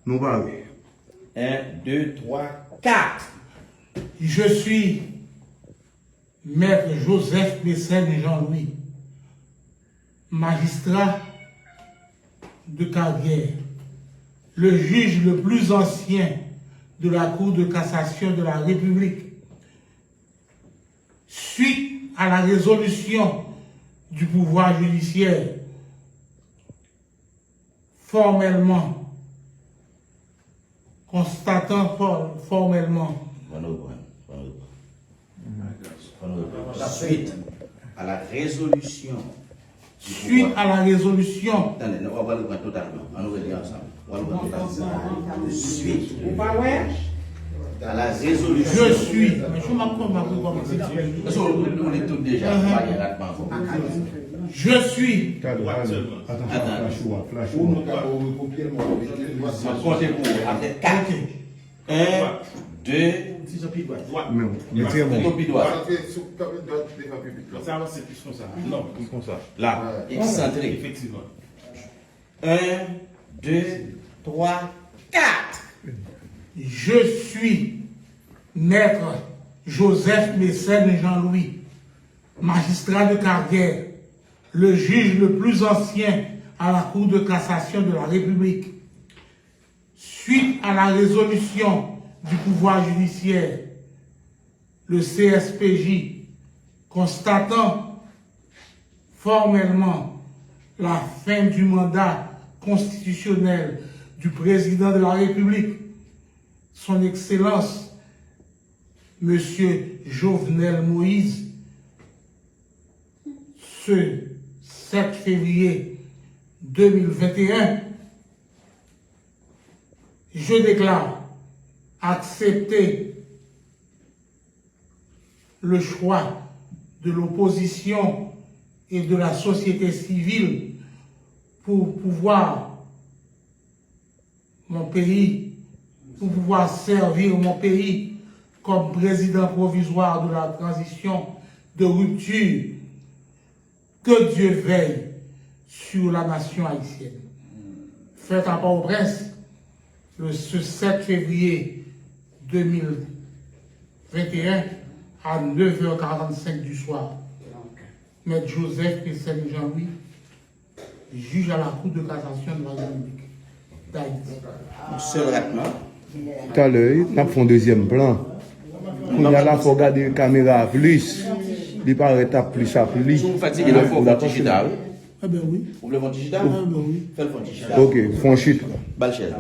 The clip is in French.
Nous parlons. 1, 2, 3, 4. Je suis Maître Joseph Mécène Jean-Louis, magistrat de carrière, le juge le plus ancien de la Cour de cassation de la République. Suite à la résolution du pouvoir judiciaire, formellement, constatant formellement Suite à la résolution. Suite à la résolution. Attendez, on va le prendre totalement. On va le dire ensemble. On va le prendre totalement. Suite à la résolution. Je suis. Mais je m'apprends ma commencer. Parce qu'on est tous déjà. Je suis. Attends, flash. Comptez pour après 4. 1, 2, Ça va, c'est plus comme ça. Non, plus comme ça. là, excentré. Effectivement. 1, 2, 3, 4. Je suis Maître Joseph Mécène Jean-Louis, magistrat de carrière, le juge le plus ancien à la Cour de cassation de la République. Suite à la résolution du pouvoir judiciaire, le CSPJ, constatant formellement la fin du mandat constitutionnel du président de la République, son Excellence, Monsieur Jovenel Moïse, ce 7 février 2021, je déclare accepter le choix de l'opposition et de la société civile pour pouvoir servir mon pays comme président provisoire de la transition de rupture. Que Dieu veille sur la nation haïtienne. Fait à Port-au-Prince, ce 7 février 2021 à 9h45 du soir. Maître Joseph Mécène Jean-Louis, juge à la Cour de cassation de la République d'Haïti. Seul rapidement. Tout à l'heure, nous avons fait un deuxième plan. Il y a là, il faut regarder la caméra plus. Il paraît plus à plus. Si vous fatiguez, il faut faire digital. Ah ben oui. Vous voulez faire digital? Ah ben oui. Faites le digital. Ok, font chute. Balle chaise là.